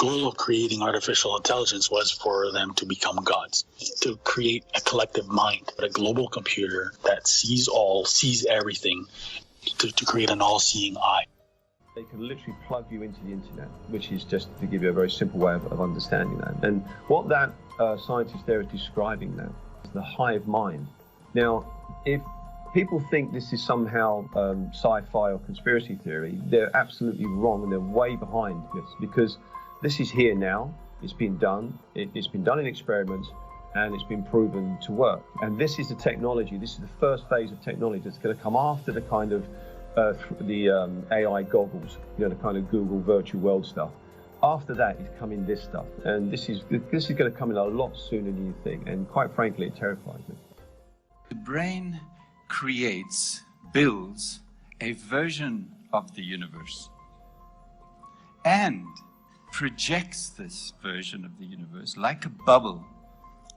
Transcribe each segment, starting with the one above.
goal of creating artificial intelligence was for them to become gods, to create a collective mind, a global computer that sees all, sees everything, to create an all-seeing eye. They can literally plug you into the internet, which is just to give you a very simple way of understanding that. And what that scientist there is describing now is the hive mind. Now, if people think this is somehow sci-fi or conspiracy theory, they're absolutely wrong, and they're way behind this, because this is here now. It's been done. It's been done in experiments, and it's been proven to work. And this is the technology. This is the first phase of technology that's going to come after the kind of AI goggles, the kind of Google virtual world stuff. After that is coming this stuff, and this is going to come in a lot sooner than you think. And quite frankly, it terrifies me. The brain creates, builds a version of the universe and projects this version of the universe like a bubble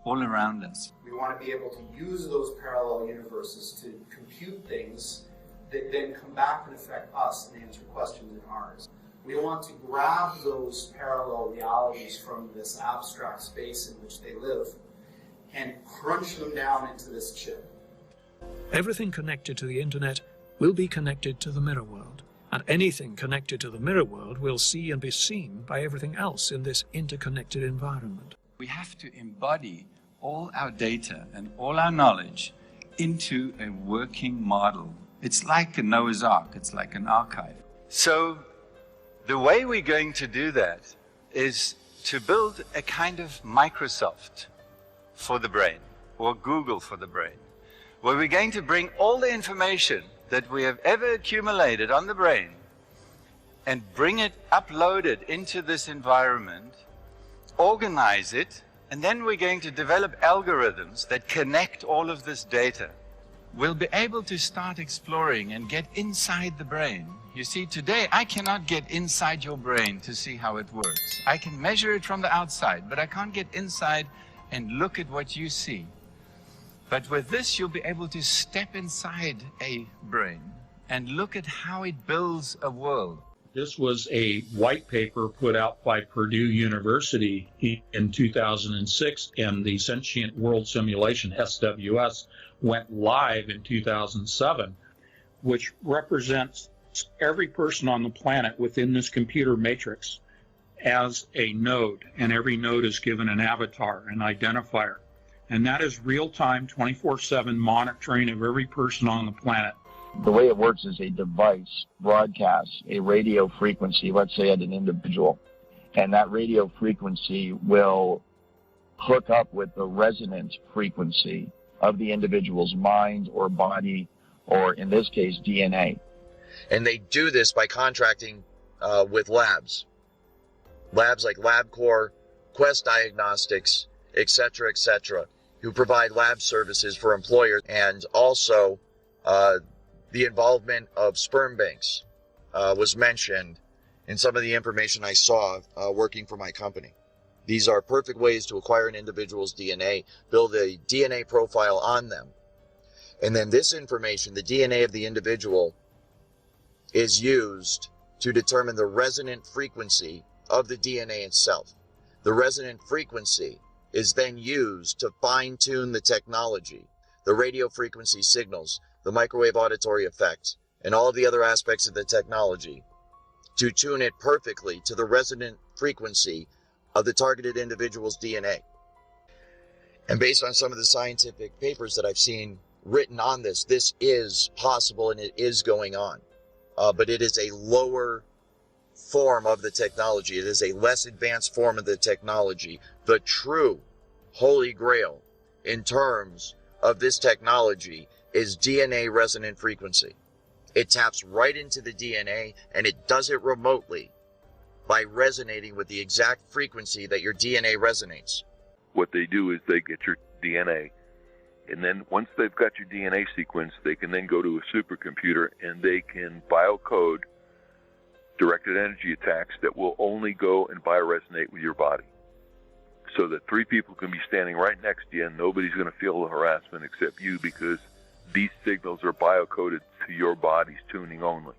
all around us. We want to be able to use those parallel universes to compute things that then come back and affect us and answer questions in ours. We want to grab those parallel realities from this abstract space in which they live and crunch them down into this chip. Everything connected to the internet will be connected to the mirror world, and anything connected to the mirror world will see and be seen by everything else in this interconnected environment. We have to embody all our data and all our knowledge into a working model. It's like a Noah's Ark, it's like an archive. So the way we're going to do that is to build a kind of Microsoft for the brain, or Google for the brain, where we're going to bring all the information that we have ever accumulated on the brain and bring it uploaded into this environment, organize it, and then we're going to develop algorithms that connect all of this data. We'll be able to start exploring and get inside the brain. You see, today I cannot get inside your brain to see how it works. I can measure it from the outside, but I can't get inside and look at what you see. But with this, you'll be able to step inside a brain and look at how it builds a world. This was a white paper put out by Purdue University in 2006, and the Sentient World Simulation, SWS, went live in 2007, which represents every person on the planet within this computer matrix as a node, and every node is given an avatar, an identifier. And that is real-time, 24/7 monitoring of every person on the planet. The way it works is a device broadcasts a radio frequency, let's say at an individual, and that radio frequency will hook up with the resonant frequency of the individual's mind or body, or in this case, DNA. And they do this by contracting with labs like LabCorp, Quest Diagnostics, etc., who provide lab services for employers, and also the involvement of sperm banks was mentioned in some of the information I saw working for my company. These are perfect ways to acquire an individual's DNA, build a DNA profile on them. And then this information, the DNA of the individual, is used to determine the resonant frequency of the DNA itself. The resonant frequency is then used to fine-tune the technology, the radio frequency signals, the microwave auditory effect, and all of the other aspects of the technology to tune it perfectly to the resonant frequency of the targeted individual's DNA. And based on some of the scientific papers that I've seen written on this, this is possible and it is going on. But it is a lower form of the technology. It is a less advanced form of the technology. The true holy grail in terms of this technology is DNA resonant frequency. It taps right into the DNA, and it does it remotely by resonating with the exact frequency that your DNA resonates. What they do is they get your DNA, and then once they've got your DNA sequence, they can then go to a supercomputer and they can biocode directed energy attacks that will only go and bioresonate with your body. So that three people can be standing right next to you and nobody's going to feel the harassment except you, because these signals are biocoded to your body's tuning only.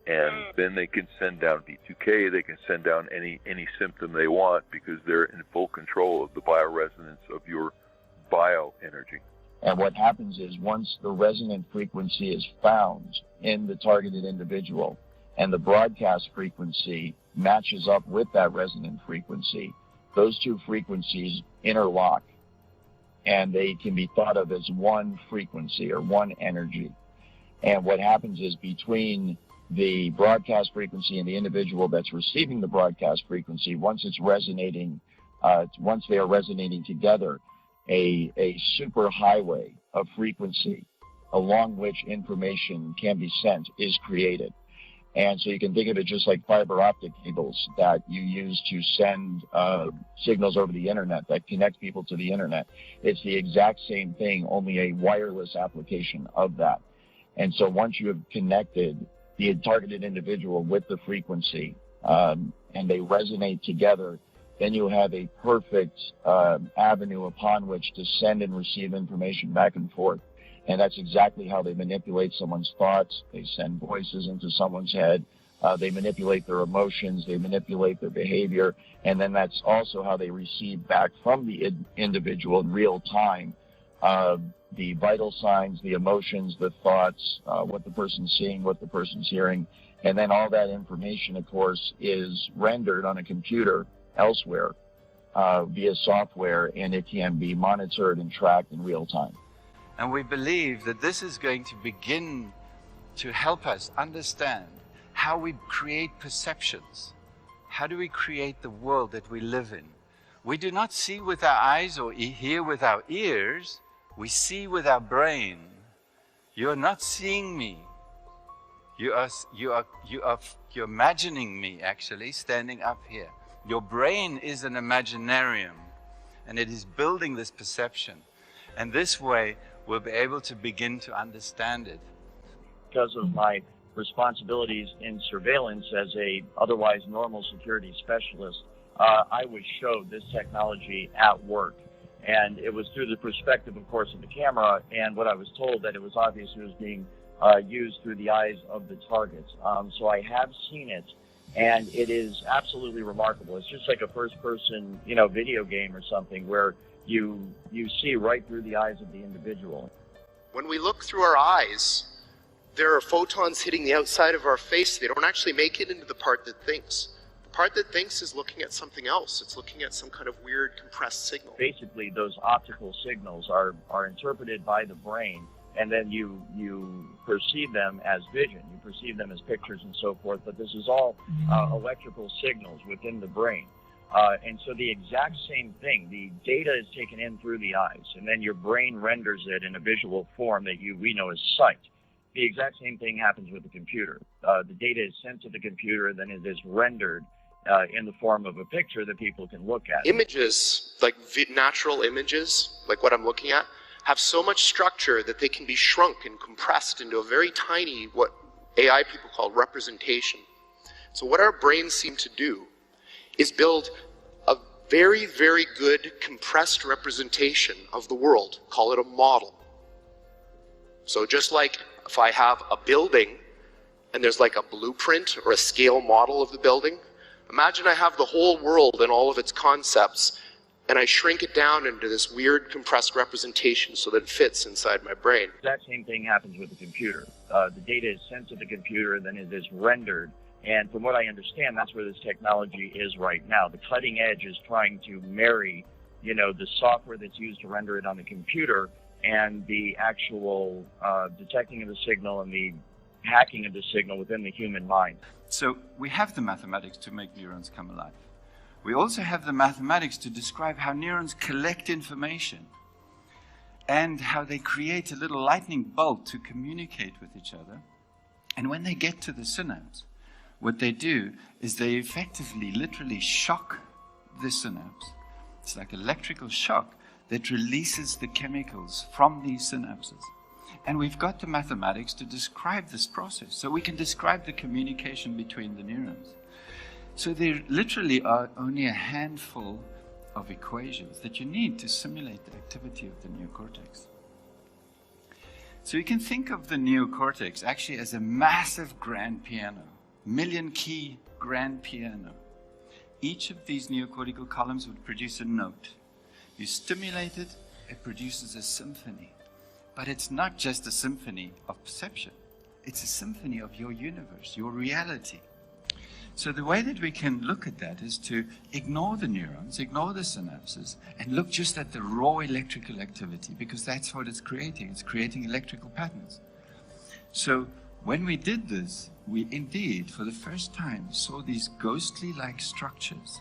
And then they can send down B2K, they can send down any symptom they want because they're in full control of the bioresonance of your bioenergy. And what happens is once the resonant frequency is found in the targeted individual and the broadcast frequency matches up with that resonant frequency, those two frequencies interlock and they can be thought of as one frequency or one energy. And what happens is between the broadcast frequency and the individual that's receiving the broadcast frequency, once it's resonating, once they are resonating together, a super highway of frequency along which information can be sent is created. And so you can think of it just like fiber optic cables that you use to send signals over the internet that connect people to the internet. It's the exact same thing, only a wireless application of that. And so once you have connected the targeted individual with the frequency and they resonate together, then you have a perfect avenue upon which to send and receive information back and forth. And that's exactly how they manipulate someone's thoughts. They send voices into someone's head. They manipulate their emotions. They manipulate their behavior. And then that's also how they receive back from the individual in real time the vital signs, the emotions, the thoughts, what the person's seeing, what the person's hearing. And then all that information, of course, is rendered on a computer elsewhere via software, and it can be monitored and tracked in real time. And we believe that this is going to begin to help us understand how we create perceptions. How do we create the world that we live in? We do not see with our eyes or hear with our ears. We see with our brain. You are not seeing me. You're imagining me, actually, standing up here. Your brain is an imaginarium, and it is building this perception. And this way, we'll be able to begin to understand it. Because of my responsibilities in surveillance as a otherwise normal security specialist, I was showed this technology at work. And it was through the perspective, of course, of the camera, and what I was told that it was obvious it was being used through the eyes of the targets. So I have seen it, and it is absolutely remarkable. It's just like a first-person, video game or something where you see right through the eyes of the individual. When we look through our eyes, there are photons hitting the outside of our face. They don't actually make it into the part that thinks. The part that thinks is looking at something else. It's looking at some kind of weird compressed signal. Basically, those optical signals are interpreted by the brain, and then you perceive them as vision. You perceive them as pictures and so forth, but this is all electrical signals within the brain. And so the exact same thing, the data is taken in through the eyes, and then your brain renders it in a visual form that we know as sight. The exact same thing happens with the computer. The data is sent to the computer, then it is rendered in the form of a picture that people can look at. Images, like natural images, like what I'm looking at, have so much structure that they can be shrunk and compressed into a very tiny, what AI people call representation. So what our brains seem to do is build a very, very good compressed representation of the world. Call it a model. So just like if I have a building and there's like a blueprint or a scale model of the building, imagine I have the whole world and all of its concepts, and I shrink it down into this weird compressed representation so that it fits inside my brain. The exact same thing happens with the computer. The data is sent to the computer, then it is rendered. And from what I understand, that's where this technology is right now. The cutting edge is trying to marry, the software that's used to render it on the computer and the actual detecting of the signal and the hacking of the signal within the human mind. So we have the mathematics to make neurons come alive. We also have the mathematics to describe how neurons collect information and how they create a little lightning bolt to communicate with each other. And when they get to the synapse, what they do is they effectively, literally shock the synapse. It's like electrical shock that releases the chemicals from these synapses. And we've got the mathematics to describe this process. So we can describe the communication between the neurons. So there literally are only a handful of equations that you need to simulate the activity of the neocortex. So you can think of the neocortex actually as a massive grand piano. million key grand piano. Each of these neocortical columns would produce a note. You stimulate it, it produces a symphony. But it's not just a symphony of perception. It's a symphony of your universe, your reality. So the way that we can look at that is to ignore the neurons, ignore the synapses, and look just at the raw electrical activity, because that's what it's creating. It's creating electrical patterns. So when we did this, we indeed, for the first time, saw these ghostly-like structures,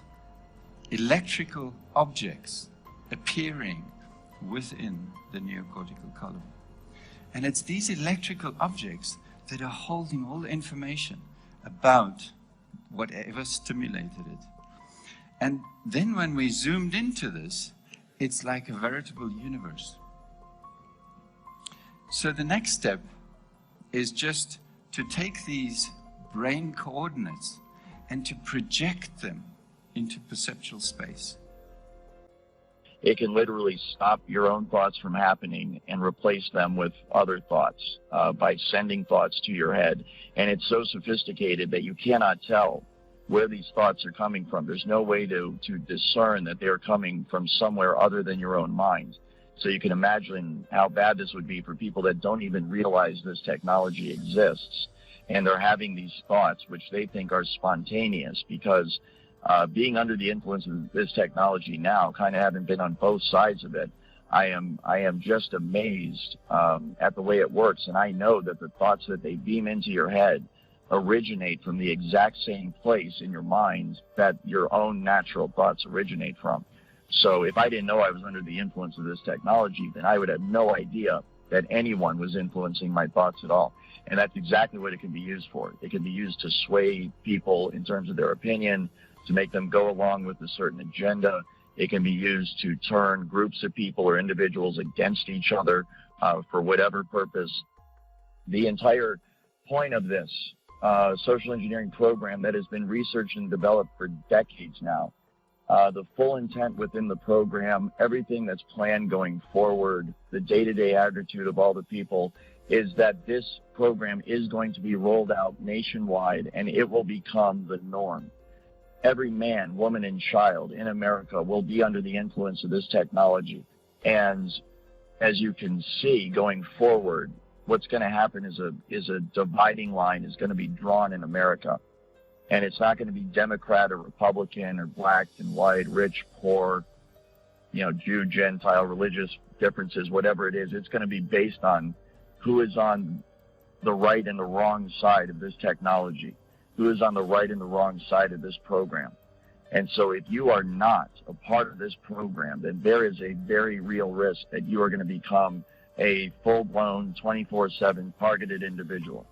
electrical objects appearing within the neocortical column. And it's these electrical objects that are holding all the information about whatever stimulated it. And then when we zoomed into this, it's like a veritable universe. So the next step is just to take these brain coordinates and to project them into perceptual space. It can literally stop your own thoughts from happening and replace them with other thoughts by sending thoughts to your head. And it's so sophisticated that you cannot tell where these thoughts are coming from. There's no way to discern that they're coming from somewhere other than your own mind. So you can imagine how bad this would be for people that don't even realize this technology exists. And they're having these thoughts, which they think are spontaneous, because being under the influence of this technology now, kind of having been on both sides of it, I am just amazed at the way it works. And I know that the thoughts that they beam into your head originate from the exact same place in your mind that your own natural thoughts originate from. So if I didn't know I was under the influence of this technology, then I would have no idea that anyone was influencing my thoughts at all. And that's exactly what it can be used for. It can be used to sway people in terms of their opinion, to make them go along with a certain agenda. It can be used to turn groups of people or individuals against each other for whatever purpose. The entire point of this social engineering program that has been researched and developed for decades now, the full intent within the program, everything that's planned going forward, the day-to-day attitude of all the people, is that this program is going to be rolled out nationwide, and it will become the norm. Every man, woman, and child in America will be under the influence of this technology. And as you can see going forward, what's going to happen is a dividing line is going to be drawn in America. And it's not going to be Democrat or Republican or black and white, rich, poor, Jew, Gentile, religious differences, whatever it is. It's going to be based on who is on the right and the wrong side of this technology, who is on the right and the wrong side of this program. And so if you are not a part of this program, then there is a very real risk that you are going to become a full-blown 24/7 targeted individual.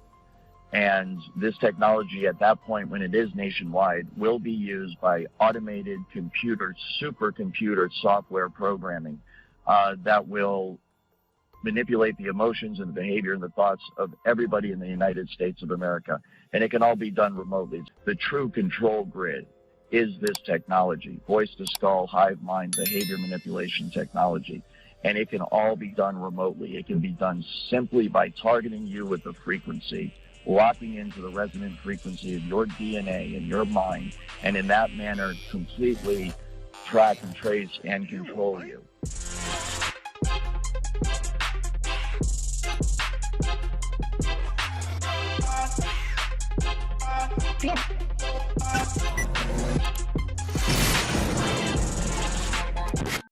And this technology at that point, when it is nationwide, will be used by automated supercomputer software programming that will manipulate the emotions and the behavior and the thoughts of everybody in the United States of America. And it can all be done remotely. The true control grid is this technology, voice-to-skull, hive mind, behavior manipulation technology. And it can all be done remotely. It can be done simply by targeting you with the frequency, locking into the resonant frequency of your DNA and your mind, and in that manner completely track and trace and control you.